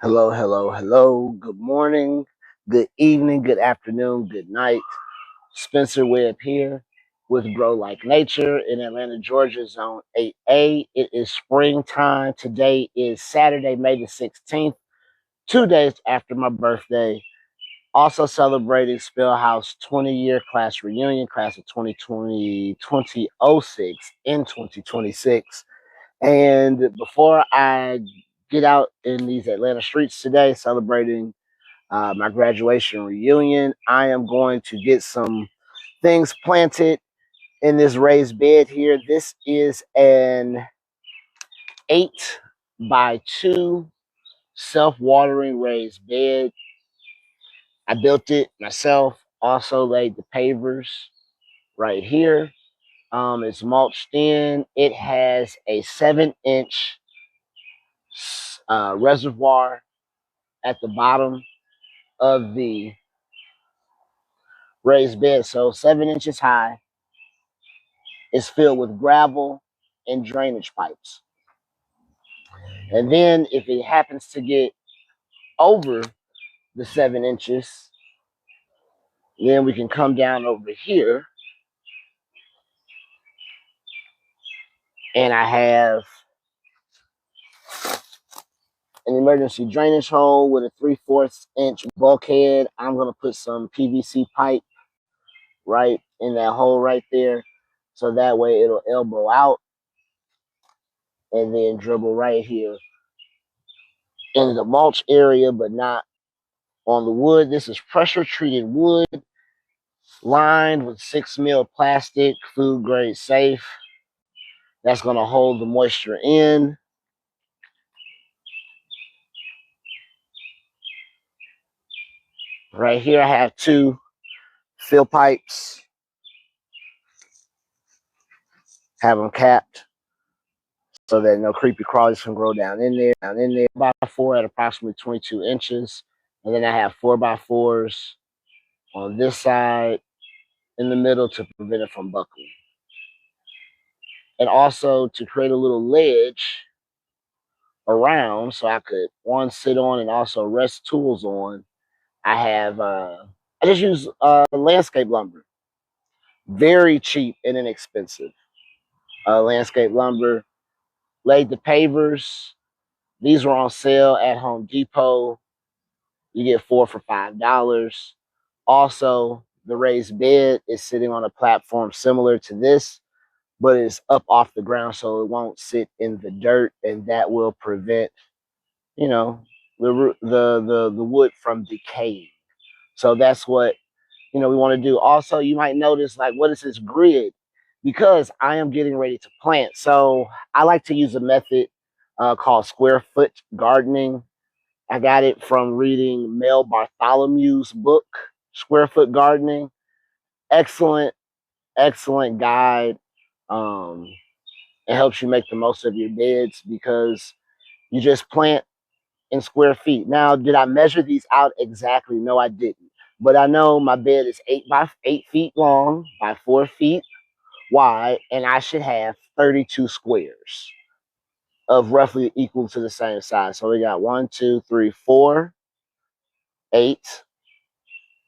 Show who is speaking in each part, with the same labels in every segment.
Speaker 1: Hello, hello, hello. Good morning, good evening, good afternoon, good night. Spencer Webb here with Grow Like Nature in Atlanta, Georgia, Zone 8A. It is springtime. Today is Saturday, May the 16th, 2 days after my birthday. Also celebrating Spelman House 20-year class reunion, class of 2020, 2006 in 2026. And before I get out in these Atlanta streets today celebrating my graduation reunion, I am going to get some things planted in this raised bed here. This is an 8x2 self-watering raised bed. I built it myself, also laid the pavers right here. It's mulched in. It has a 7-inch reservoir at the bottom of the raised bed, so 7 inches high. It's filled with gravel and drainage pipes. And then if it happens to get over the 7 inches, then we can come down over here and I have an emergency drainage hole with a 3/4 inch bulkhead. I'm gonna put some PVC pipe right in that hole right there, so that way it'll elbow out and then dribble right here in the mulch area, but not on the wood. This is pressure treated wood lined with 6 mil plastic, food grade safe. That's going to hold the moisture in. Right here, I have 2 fill pipes. Have them capped so that no creepy crawlies can grow down in there. Down in there, 4x4 at approximately 22 inches, and then I have 4x4s on this side in the middle to prevent it from buckling, and also to create a little ledge around so I could one sit on and also rest tools on. I just use landscape lumber, very cheap and inexpensive. Landscape lumber. Laid the pavers. These were on sale at Home Depot. You get 4 for $5. Also, the raised bed is sitting on a platform similar to this, but it's up off the ground, so it won't sit in the dirt, and that will prevent, you know, the wood from decaying. So that's what we want to do. Also, you might notice, like, what is this grid? Because I am getting ready to plant. So I like to use a method called square foot gardening. I got it from reading Mel Bartholomew's book, Square Foot Gardening. Excellent, excellent guide. Um, it helps you make the most of your beds because you just plant in square feet. Now, did I measure these out exactly? No, I didn't. But I know my bed is 8 by 8 feet long by 4 feet wide, and I should have 32 squares of roughly equal to the same size. So we got 1, 2, 3, 4, 8,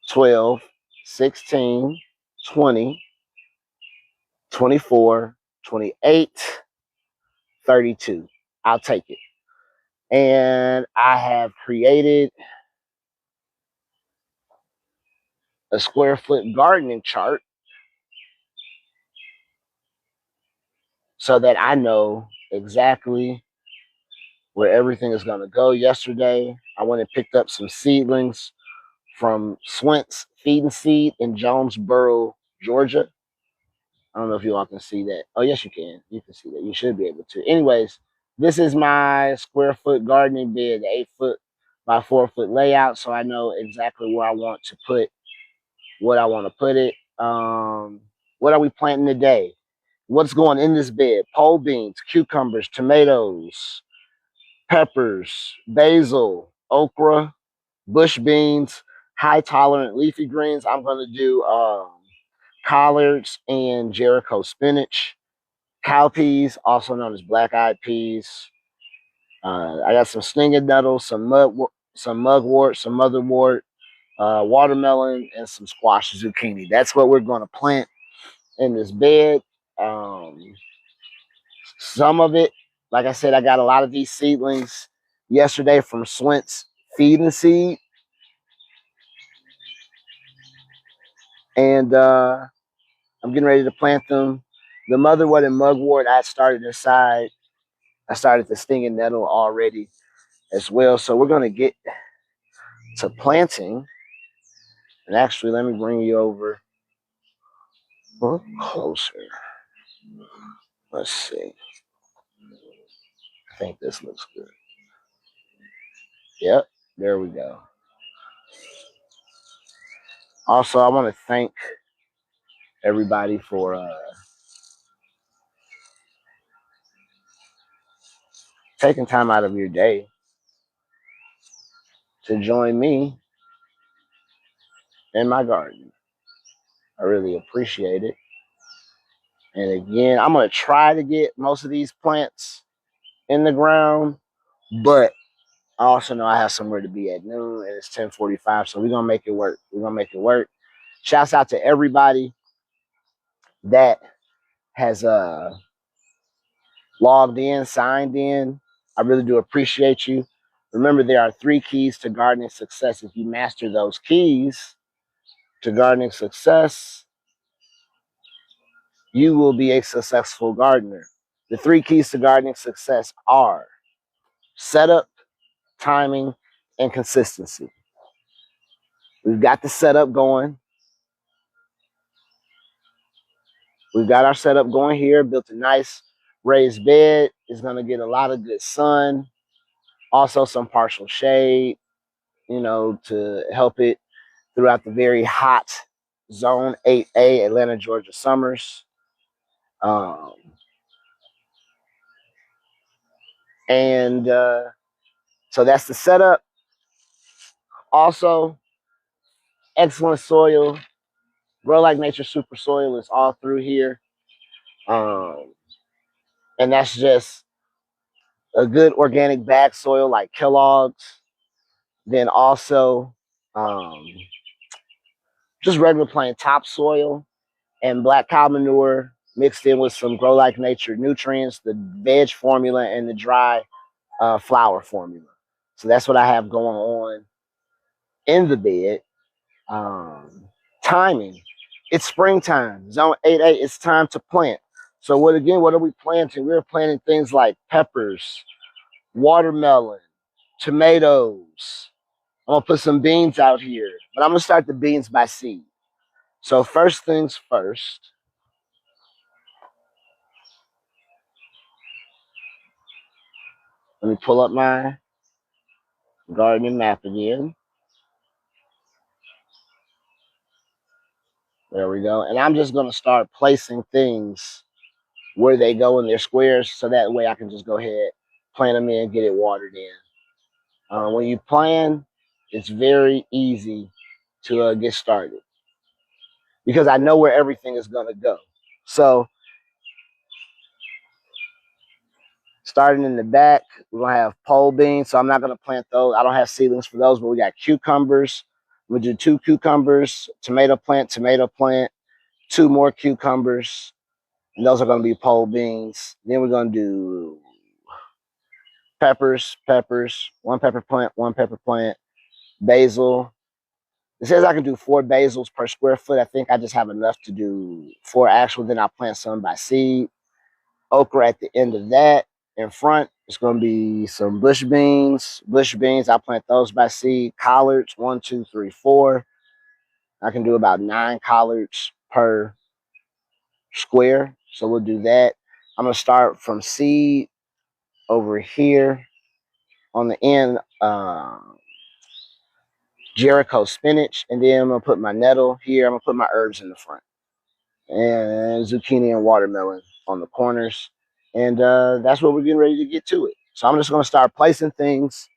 Speaker 1: 12, 16, 20, 24, 28, 32. I'll take it. And I have created a square foot gardening chart so that I know exactly where everything is going to go. Yesterday, I went and picked up some seedlings from Swint's Feed and Seed in Jonesboro, Georgia. I don't know if you all can see that. Oh, yes, you can. You can see that. You should be able to. Anyways, this is my square foot gardening bed, the 8 foot by 4 foot layout, so I know exactly where I want to put what I want to put it. What are we planting today? What's going in this bed? Pole beans, cucumbers, tomatoes, peppers, basil, okra, bush beans, high tolerant leafy greens. I'm going to do collards and Jericho spinach, cowpeas, also known as black eyed peas, I got some stinging nettles, some mugwort, some motherwort, watermelon, and some squash zucchini. That's what we're going to plant in this bed. Um, some of it, like I said, I got a lot of these seedlings yesterday from Swint's Feed and Seed. And I'm getting ready to plant them. The motherwort and mugwort I started inside. I started the stinging nettle already as well. So we're going to get to planting. And actually, let me bring you over a little closer. Let's see. I think this looks good. Yep, there we go. Also, I want to thank everybody for taking time out of your day to join me in my garden. I really appreciate it. And again, I'm going to try to get most of these plants in the ground, but I also know I have somewhere to be at noon, and it's 10:45, so we're going to make it work. We're going to make it work. Shouts out to everybody that has logged in, signed in. I really do appreciate you. Remember, there are 3 keys to gardening success. If you master those keys to gardening success, you will be a successful gardener. The 3 keys to gardening success are setup, timing, and consistency. We've got the setup going. We've got our setup going here, built a nice raised bed. It's going to get a lot of good sun, also some partial shade, to help it throughout the very hot zone 8A Atlanta, Georgia summers. Um, and so that's the setup. Also, excellent soil. Grow Like Nature Super Soil is all through here. And that's just a good organic bag soil like Kellogg's. Then also um, just regular plain topsoil and black cow manure mixed in with some Grow Like Nature nutrients, the veg formula, and the dry flower formula. So that's what I have going on in the bed. Timing. It's springtime. Zone 8A, it's time to plant. So what are we planting? We're planting things like peppers, watermelon, tomatoes. I'm gonna put some beans out here, but I'm gonna start the beans by seed. So first things first, let me pull up my gardening map again. There we go. And I'm just gonna start placing things where they go in their squares, so that way I can just go ahead, plant them in, get it watered in. When you plan, it's very easy to get started because I know where everything is gonna go. So starting in the back, we're gonna have pole beans. So I'm not gonna plant those. I don't have seedlings for those, but we got cucumbers. We'll do 2 cucumbers, tomato plant, 2 more cucumbers, and those are gonna be pole beans. Then we're gonna do peppers, 1 pepper plant, basil. It says I can do 4 basils per square foot. I think I just have enough to do 4 actual. Then I'll plant some by seed. Okra at the end of that. In front, it's going to be some bush beans. I'll plant those by seed. Collards, 1, 2, 3, 4. I can do about 9 collards per square. So we'll do that. I'm going to start from seed over here on the end. Jericho spinach, and then I'm gonna put my nettle here. I'm gonna put my herbs in the front, and zucchini and watermelon on the corners, and that's what we're getting ready to get to it. So I'm just gonna start placing things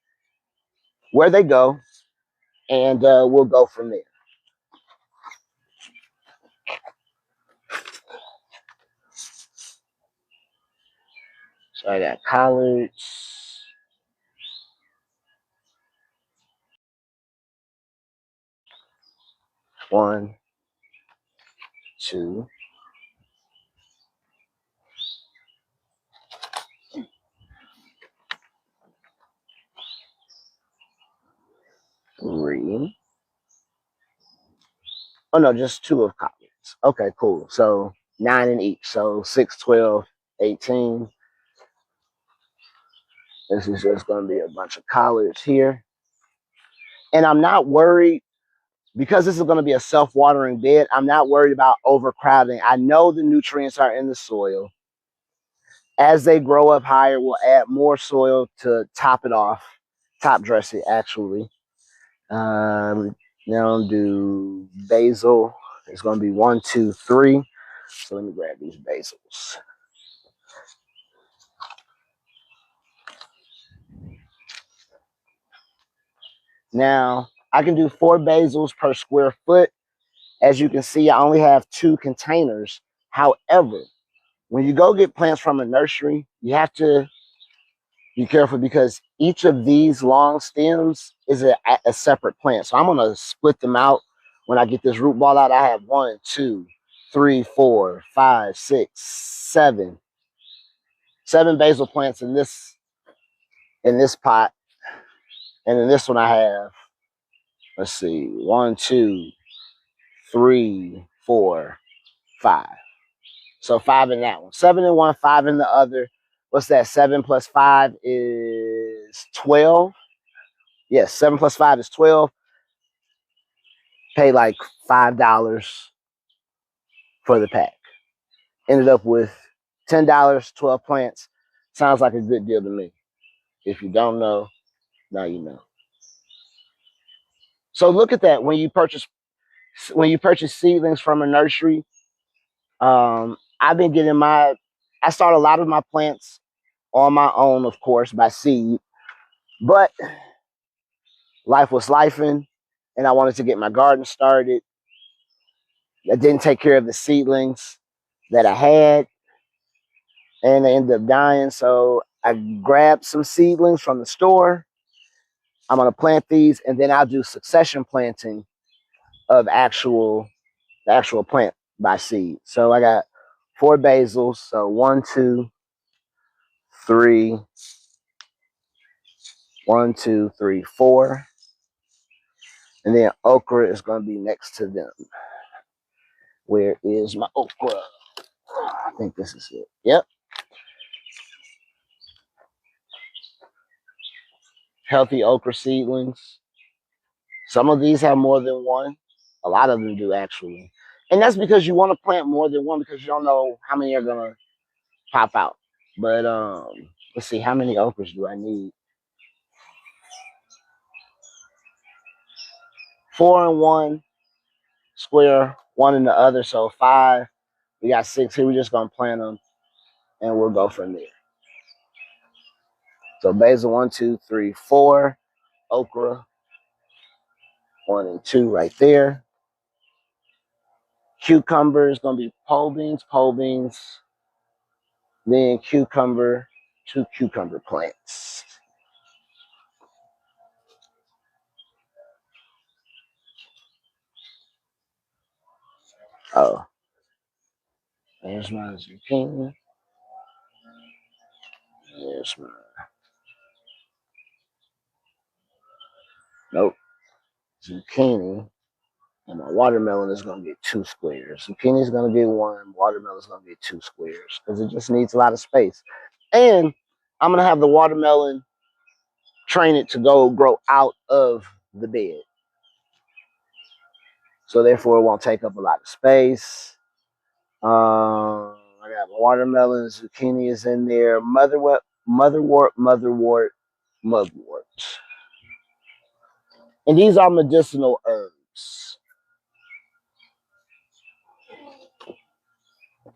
Speaker 1: where they go, and we'll go from there. So I got collards. 1, 2, 3. Oh no, just 2 of collards. Okay, cool. So 9 in each. So 6, 12, 18. This is just going to be a bunch of collards here. And I'm not worried because this is going to be a self-watering bed. I'm not worried about overcrowding. I know the nutrients are in the soil. As they grow up higher, we'll add more soil to top it off, top dress it actually. Now do basil. It's going to be 1, 2, 3. So let me grab these basils. Now I can do 4 basils per square foot. As you can see, I only have 2 containers. However, when you go get plants from a nursery, you have to be careful because each of these long stems is a separate plant. So I'm going to split them out. When I get this root ball out, I have 1, 2, 3, 4, 5, 6, 7. 7 basil plants in this pot. And in this one I have, let's see, 1, 2, 3, 4, 5. So 5 in that one. 7 in one, 5 in the other. What's that? 7 plus 5 is 12. Yes, 7 plus 5 is 12. Pay like $5 for the pack. Ended up with $10, 12 plants. Sounds like a good deal to me. If you don't know, now you know. So look at that. When you purchase seedlings from a nursery, I've been getting I start a lot of my plants on my own, of course, by seed. But life was lifing, and I wanted to get my garden started. I didn't take care of the seedlings that I had, and they ended up dying. So I grabbed some seedlings from the store. I'm going to plant these, and then I'll do succession planting of the actual plant by seed. So I got 4 basils. So 1, 2, 3, 1, 2, 3, 4. And then okra is going to be next to them. Where is my okra? I think this is it. Yep. Healthy okra seedlings. Some of these have more than one. A lot of them do, actually. And that's because you want to plant more than one because you don't know how many are going to pop out. But let's see, how many okras do I need? 4 in one square, 1 in the other, so 5. We got 6 here. We're just going to plant them, and we'll go from there. So basil, 1, 2, 3, 4. Okra, 1 and 2 right there. Cucumber is going to be pole beans. Then cucumber, 2 cucumber plants. Oh, there's my zucchini. There's my, nope, zucchini. And my watermelon is going to get 2 squares. Zucchini is going to get 1. Watermelon is going to get 2 squares because it just needs a lot of space. And I'm going to have the watermelon train it to go grow out of the bed. So therefore, it won't take up a lot of space. I got watermelon, zucchini is in there, motherwort, mugwort. And these are medicinal herbs.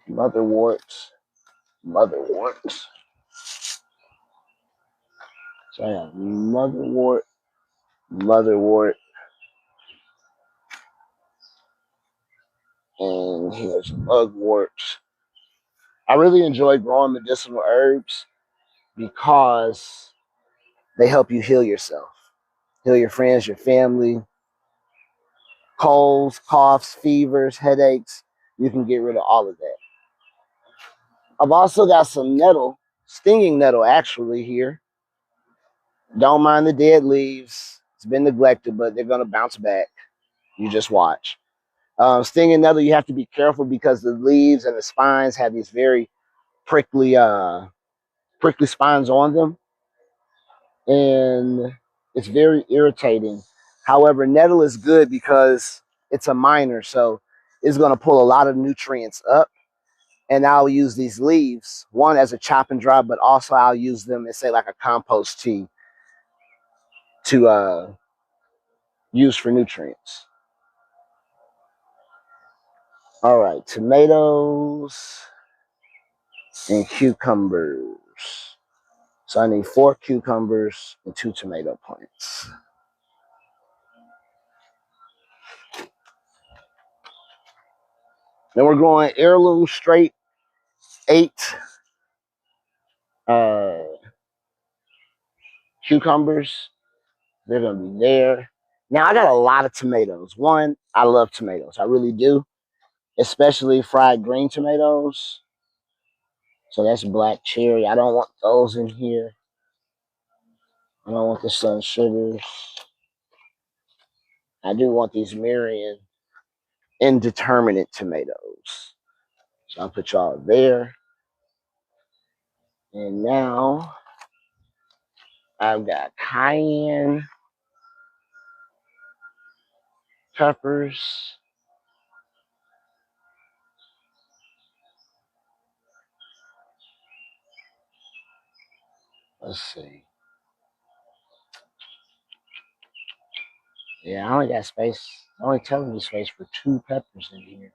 Speaker 1: Motherwort. So I have motherwort, and here's mugwort. I really enjoy growing medicinal herbs because they help you heal yourself, heal your friends, your family. colds, coughs, fevers, headaches. You can get rid of all of that. I've also got some nettle, stinging nettle actually here. Don't mind the dead leaves. It's been neglected, but they're going to bounce back. You just watch. Stinging nettle, you have to be careful because the leaves and the spines have these very prickly, prickly spines on them, and it's very irritating. However, nettle is good because it's a minor, so it's going to pull a lot of nutrients up. And I'll use these leaves, one as a chop and dry, but also I'll use them as say like a compost tea to use for nutrients. All right, tomatoes and cucumbers. So I need 4 cucumbers and 2 tomato plants. Then we're going heirloom straight 8 uh, cucumbers. They're gonna be there. Now I got a lot of tomatoes. One, I love tomatoes. I really do, especially fried green tomatoes. So that's black cherry. I don't want those in here. I don't want the sun sugars. I do want these Marion indeterminate tomatoes. So I'll put y'all there. And now I've got cayenne peppers. Let's see. Yeah, I only got space. Only telling me space for 2 peppers in here.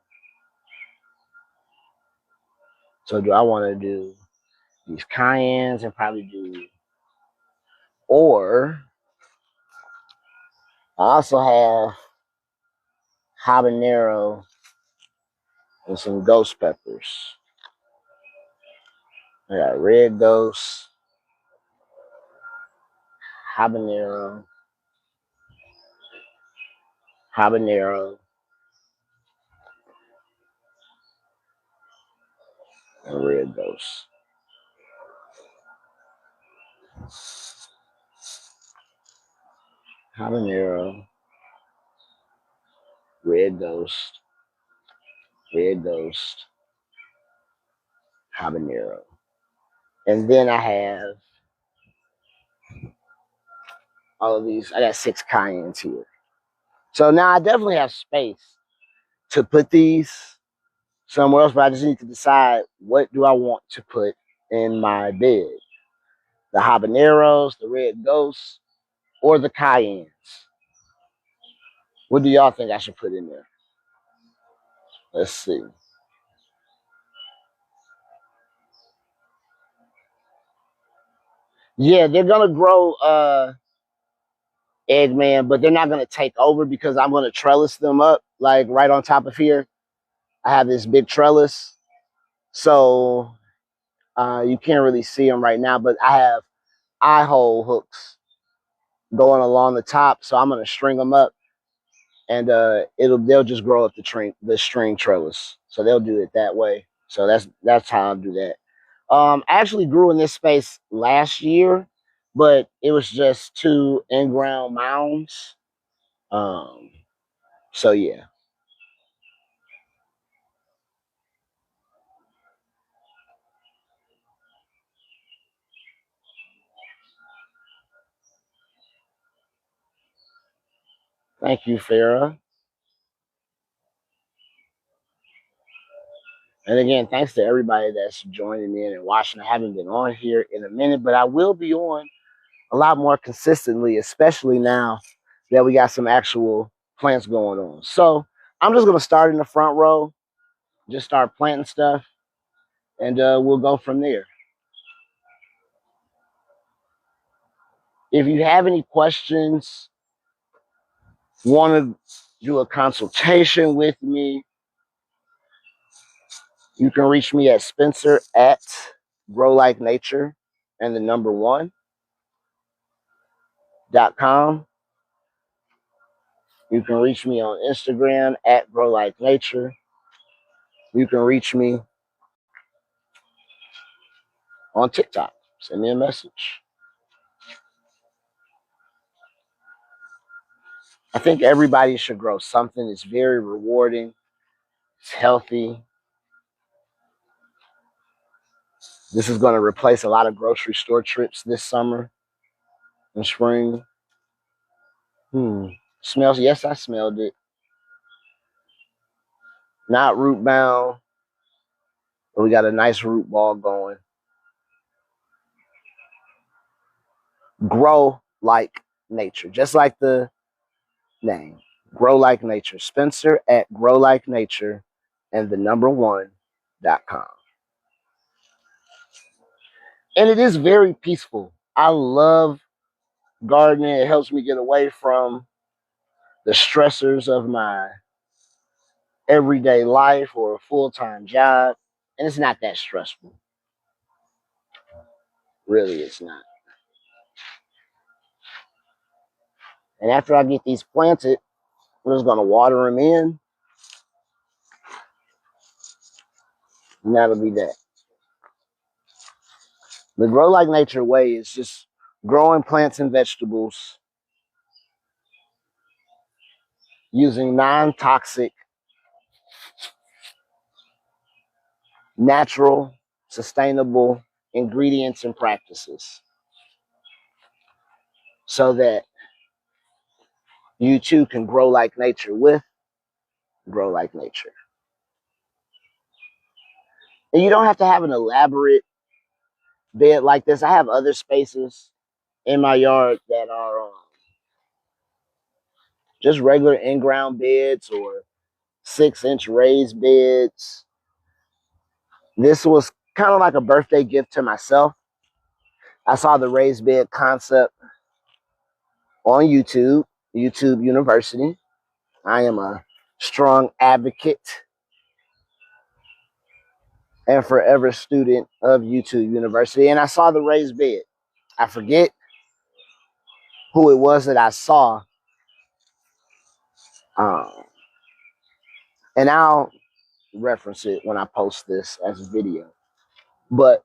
Speaker 1: So do I want to do these cayennes and probably do, or I also have habanero and some ghost peppers. I got red ghost, habanero, habanero, and red ghost. Habanero, red ghost, red ghost, habanero. And then I have all of these. I got 6 cayennes here. So now I definitely have space to put these somewhere else, but I just need to decide what do I want to put in my bed. The habaneros, the red ghosts, or the cayennes. What do y'all think I should put in there? Let's see. Yeah, they're gonna grow Eggman, but they're not gonna take over because I'm gonna trellis them up like right on top of here. I have this big trellis, so you can't really see them right now, but I have eye hole hooks going along the top, so I'm gonna string them up, and they'll just grow up the string trellis. So they'll do it that way. So that's how I'll do that. I actually grew in this space last year, but it was just 2 in-ground mounds. Um, so yeah. Thank you, Farah. And again, thanks to everybody that's joining in and watching. I haven't been on here in a minute, but I will be on a lot more consistently, especially now that we got some actual plants going on. So I'm just gonna start in the front row, just start planting stuff, and we'll go from there. If you have any questions, want to do a consultation with me, you can reach me at Spencer at Grow Like Nature and the number 1.com. You can reach me on Instagram at Grow Like Nature. You can reach me on TikTok. Send me a message. I think everybody should grow something. It's very rewarding. It's healthy. This is going to replace a lot of grocery store trips this summer and spring. Smells. Yes, I smelled it. Not root bound, but we got a nice root ball going. Grow like nature, just like the name. Grow like nature. Spencer at Grow Like Nature and the number one.com. And it is very peaceful. I love gardening. It helps me get away from the stressors of my everyday life or a full-time job. And it's not that stressful. Really, it's not. And after I get these planted, I'm just going to water them in. And that'll be that. The Grow Like Nature way is just growing plants and vegetables using non-toxic, natural, sustainable ingredients and practices so that you too can grow like nature with Grow Like Nature. And you don't have to have an elaborate bed like this. I have other spaces in my yard that are just regular in-ground beds or 6-inch raised beds. This was kind of like a birthday gift to myself. I saw the raised bed concept on YouTube University. I am a strong advocate and forever student of YouTube University. And I saw the raised bed. I forget who it was that I saw. Um, and I'll reference it when I post this as a video. But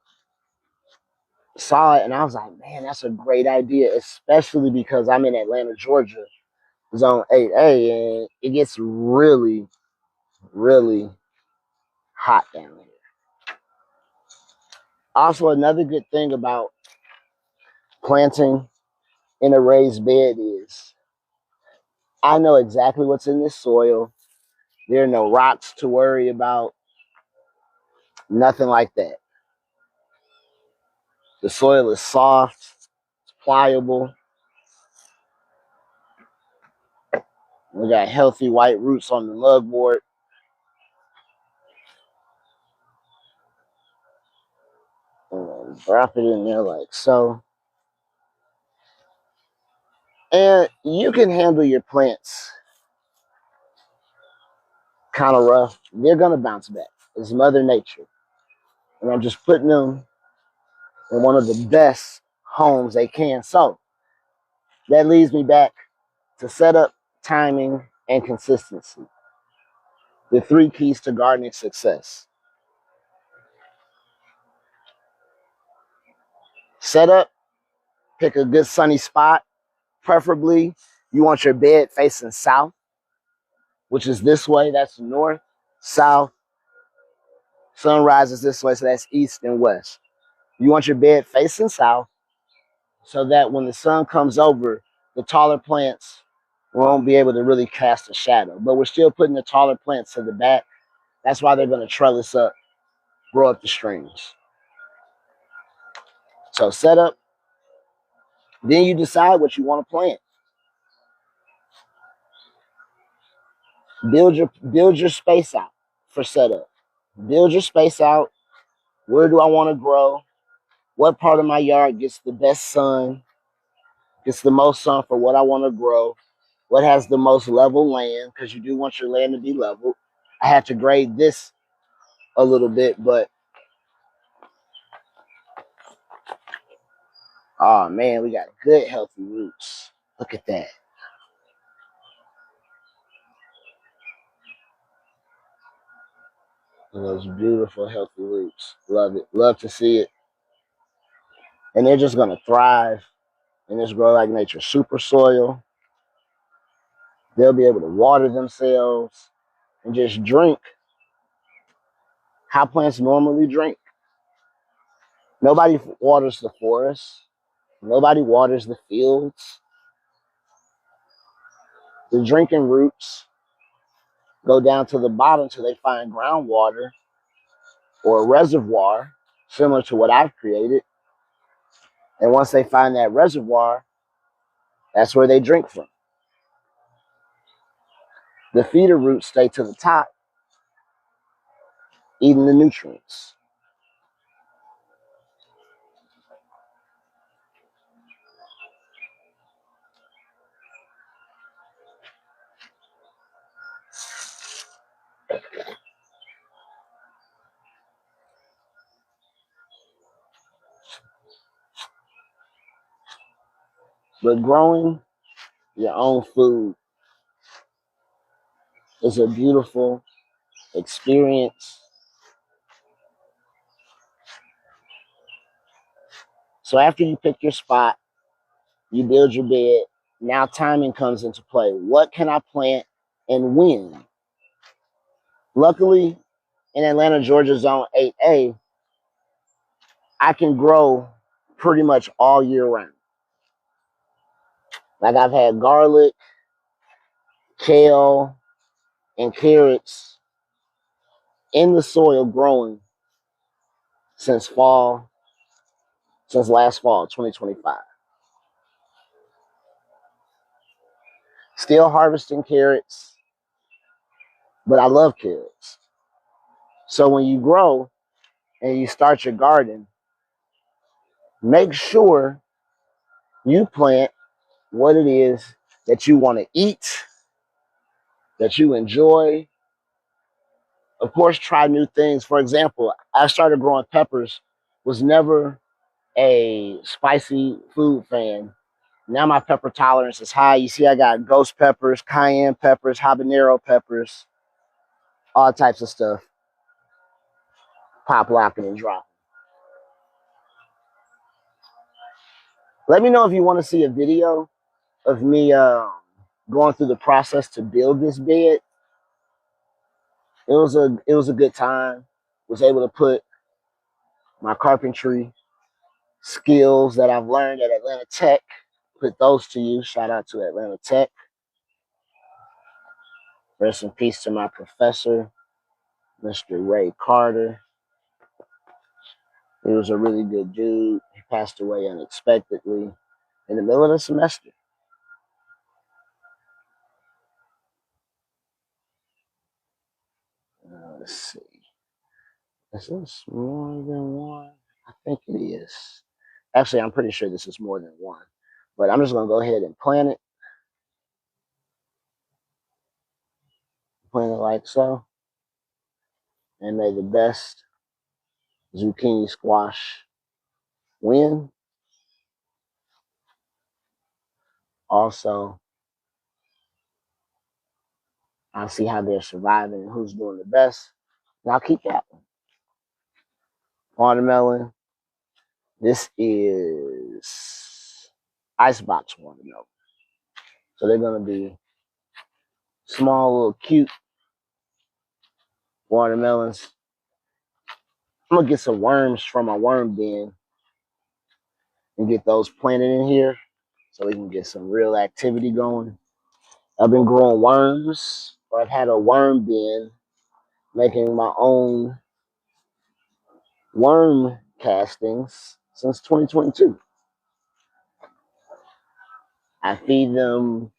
Speaker 1: saw it and I was like, man, that's a great idea, especially because I'm in Atlanta, Georgia, zone 8A, and it gets really, really hot down here. Also, another good thing about planting in a raised bed is I know exactly what's in this soil. There are no rocks to worry about, nothing like that. The soil is soft, it's pliable. We got healthy white roots on the mugboard. And drop it in there like so. And you can handle your plants kind of rough. They're going to bounce back. It's Mother Nature. And I'm just putting them in one of the best homes they can. So that leads me back to setup, timing, and consistency. The 3 keys to gardening success. Set up, pick a good sunny spot. Preferably, you want your bed facing south, which is this way. That's north, south. Sun rises this way, so that's east and west. You want your bed facing south so that when the sun comes over, the taller plants won't be able to really cast a shadow. But we're still putting the taller plants to the back. That's why they're going to trellis up, grow up the strings. So set up. Then you decide what you want to plant. Build your space out for setup. Build your space out. Where do I want to grow? What part of my yard gets the best sun? Gets the most sun for what I want to grow? What has the most level land? Because you do want your land to be leveled. I had to grade this a little bit, but oh man, we got good healthy roots. Look at that. And those beautiful, healthy roots. Love it. Love to see it. And they're just going to thrive in this Grow Like Nature super soil. They'll be able to water themselves and just drink how plants normally drink. Nobody waters the forest. Nobody waters the fields. The drinking roots go down to the bottom till they find groundwater or a reservoir similar to what I've created. And once they find that reservoir, that's where they drink from. The feeder roots stay to the top, eating the nutrients. But growing your own food is a beautiful experience. So after you pick your spot, you build your bed, now timing comes into play. What can I plant and when? Luckily, in Atlanta, Georgia Zone 8A, I can grow pretty much all year round. Like I've had garlic, kale, and carrots in the soil growing since last fall, 2025. Still harvesting carrots, but I love carrots. So when you grow and you start your garden, make sure you plant what it is that you want to eat, that you enjoy. Of course, try new things. For example, I started growing peppers, was never a spicy food fan. Now my pepper tolerance is high. You see, I got ghost peppers, cayenne peppers, habanero peppers, all types of stuff. Pop, locking, and dropping. Let me know if you want to see a video of me going through the process to build this bed. It was a good time. Was able to put my carpentry skills that I've learned at Atlanta Tech, put those to use. Shout out to Atlanta Tech. Rest in peace to my professor, Mr. Ray Carter. He was a really good dude. He passed away unexpectedly in the middle of the semester. Let's see. Is this more than one? I think it is. Actually, I'm pretty sure this is more than one. But I'm just going to go ahead and plant it. Plant it like so. And may the best zucchini squash win. Also, I'll see how they're surviving and who's doing the best. And I'll keep that one. Watermelon. This is icebox watermelon. So they're going to be small, little, cute watermelons. I'm going to get some worms from my worm bin and get those planted in here so we can get some real activity going. I've been growing worms, or I've had a worm bin making my own worm castings since 2022. I feed them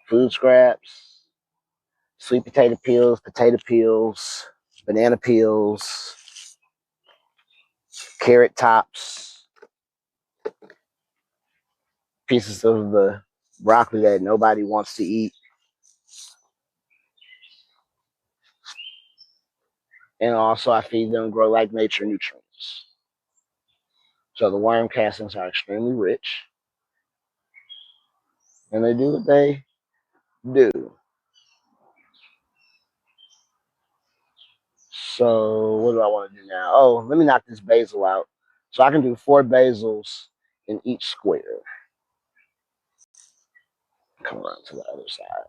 Speaker 1: food scraps, sweet potato peels, banana peels, carrot tops, pieces of the broccoli that nobody wants to eat. And also I feed them Grow Like Nature nutrients. So the worm castings are extremely rich. And they do what they do. So what do I want to do now? Oh, let me knock this basil out. So I can do 4 basils in each square. Come around to the other side.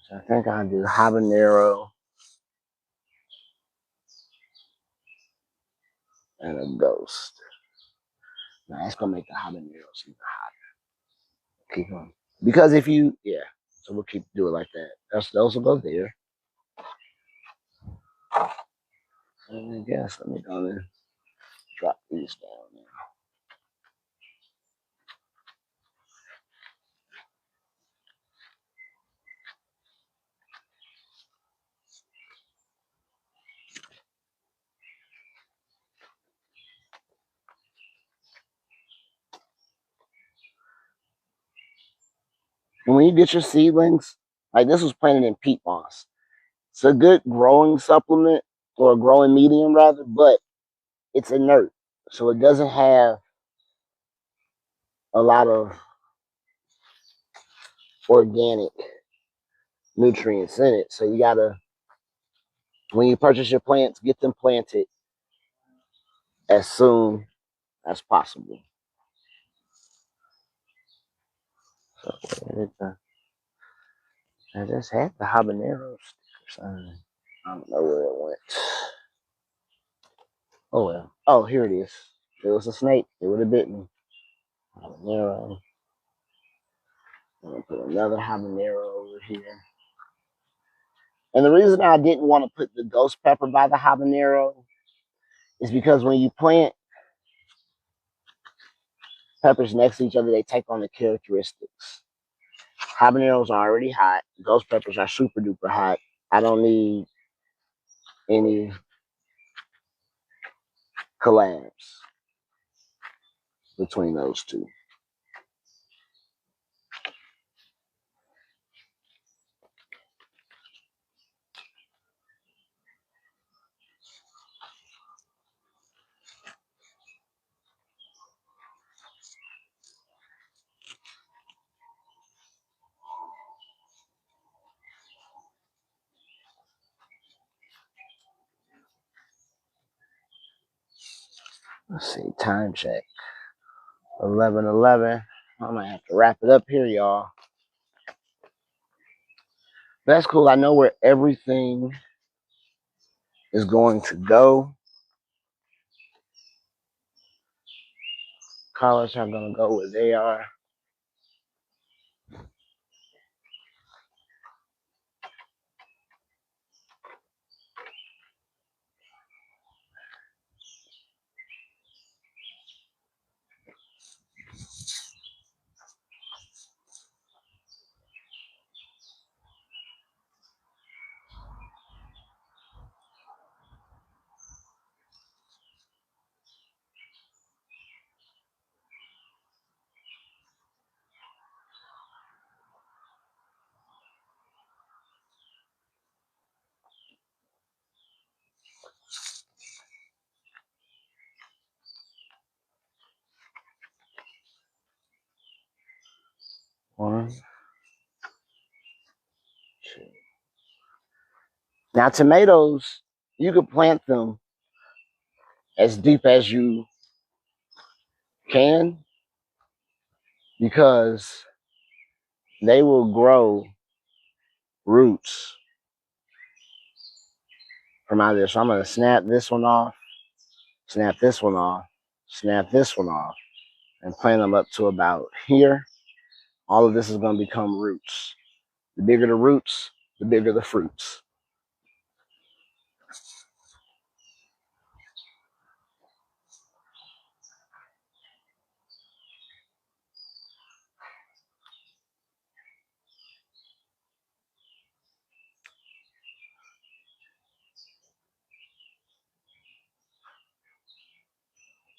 Speaker 1: So I think I'll do habanero and a ghost. Now that's gonna make the habaneros even hotter. Keep going. Because if you, yeah, so we'll keep doing it like that. Those will go there. And I guess let me go and drop these down now. And when you get your seedlings, like this was planted in peat moss. It's a good growing supplement or a growing medium rather, but it's inert. So it doesn't have a lot of organic nutrients in it. So you gotta, when you purchase your plants, get them planted as soon as possible. So I just had the habanero sticker sign. I don't know where it went. Oh well. Oh, here it is. If it was a snake, it would have bitten me. Habanero. I'm gonna put another habanero over here. And the reason I didn't want to put the ghost pepper by the habanero is because when you plant peppers next to each other, they take on the characteristics. Habaneros are already hot. Ghost peppers are super duper hot. I don't need any collabs between those two. Let's see, time check. 11:11. I might have to wrap it up here, y'all. But that's cool. I know where everything is going to go. Colors are going to go where they are. One, two. Now, tomatoes, you can plant them as deep as you can because they will grow roots from out of there. So I'm going to snap this one off, snap this one off, snap this one off, and plant them up to about here. All of this is going to become roots. The bigger the roots, the bigger the fruits.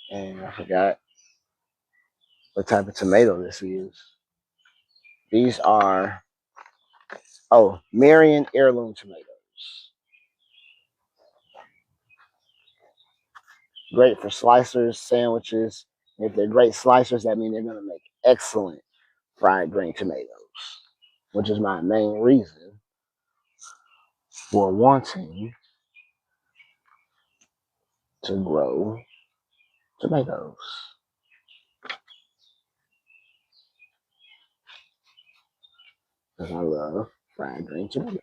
Speaker 1: And I forgot what type of tomato this is. These are, Oh, Marion heirloom tomatoes. Great for slicers, sandwiches. If they're great slicers, that means they're going to make excellent fried green tomatoes, which is my main reason for wanting to grow tomatoes. Because I love fried green tomatoes.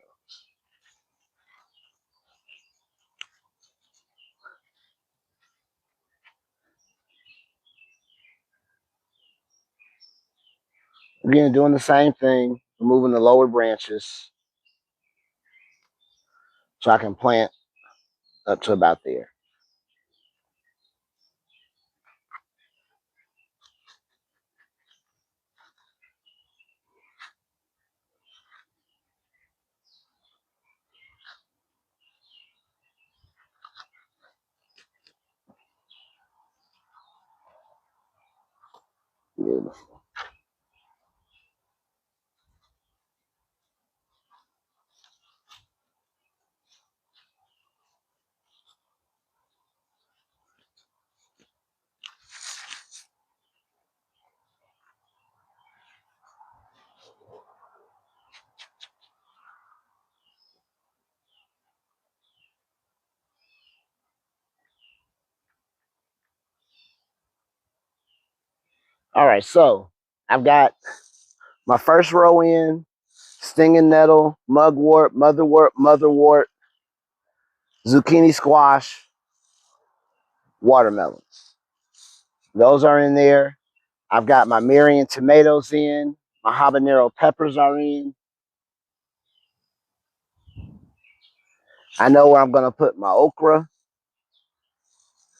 Speaker 1: Again, doing the same thing, removing the lower branches so I can plant up to about there. Beautiful. All right, so I've got my first row in, stinging nettle, mugwort, motherwort, zucchini squash, watermelons. Those are in there. I've got my Marion tomatoes in. My habanero peppers are in. I know where I'm going to put my okra.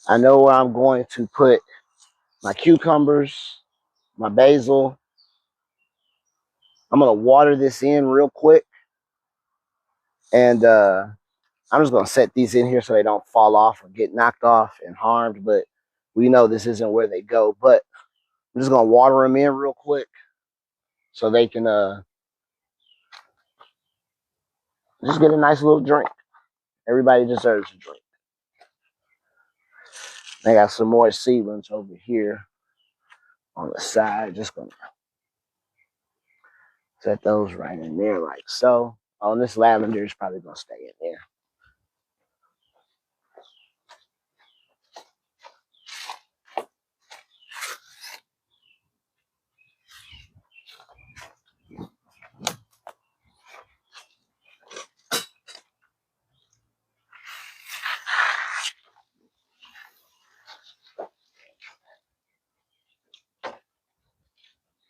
Speaker 1: I know where I'm going to put my cucumbers, my basil. I'm going to water this in real quick. And I'm just going to set these in here so they don't fall off or get knocked off and harmed. But we know this isn't where they go. But I'm just going to water them in real quick so they can just get a nice little drink. Everybody deserves a drink. I got some more seedlings over here on the side. Just going to set those right in there like so. Oh, and this lavender is probably going to stay in there.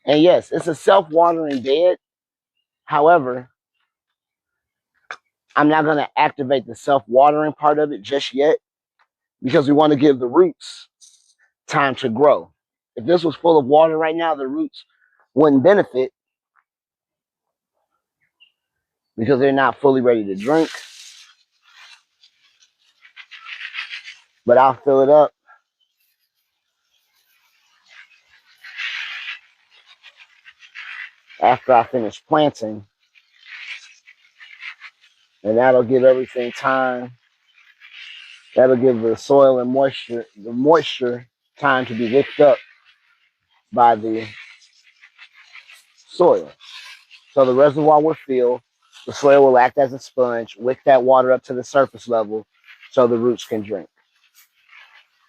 Speaker 1: And yes, it's a self-watering bed. However, I'm not going to activate the self-watering part of it just yet because we want to give the roots time to grow. If this was full of water right now, the roots wouldn't benefit because they're not fully ready to drink. But I'll fill it up after I finish planting. And that'll give everything time. That'll give the soil and the moisture time to be licked up by the soil. So the reservoir will fill, the soil will act as a sponge, wick that water up to the surface level so the roots can drink,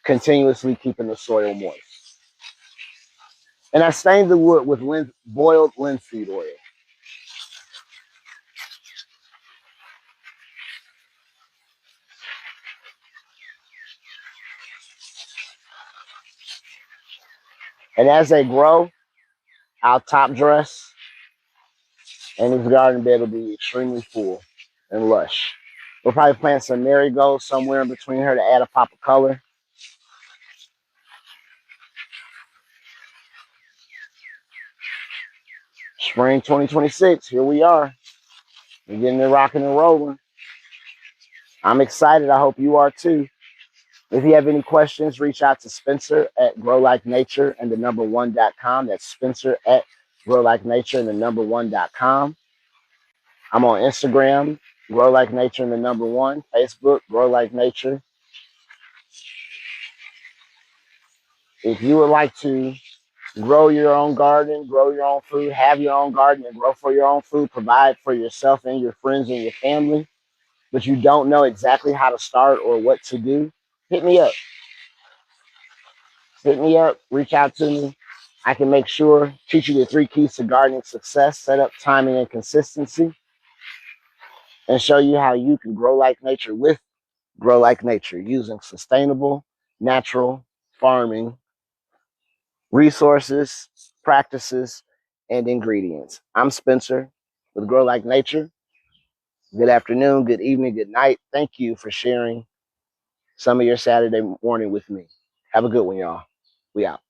Speaker 1: continuously keeping the soil moist. And I stained the wood with boiled linseed oil. And as they grow, I'll top dress, and this garden bed will be extremely full and lush. We'll probably plant some marigolds somewhere in between her to add a pop of color. Spring 2026, here we are. We're getting it rocking and rolling. I'm excited. I hope you are too. If you have any questions, reach out to Spencer at growlikenature and the number one.com. That's Spencer at growlikenature and the number one.com. I'm on Instagram, Grow Like Nature and the number one. Facebook, Grow Like Nature. If you would like to grow your own garden, grow your own food, have your own garden and grow for your own food, provide for yourself and your friends and your family, but you don't know exactly how to start or what to do, hit me up. Hit me up, reach out to me. I can make sure, teach you the 3 keys to gardening success: setup, timing, and consistency, and show you how you can grow like nature with Grow Like Nature using sustainable, natural farming resources, practices, and ingredients. I'm Spencer with Grow Like Nature. Good afternoon, good evening, good night. Thank you for sharing some of your Saturday morning with me. Have a good one, y'all. We out.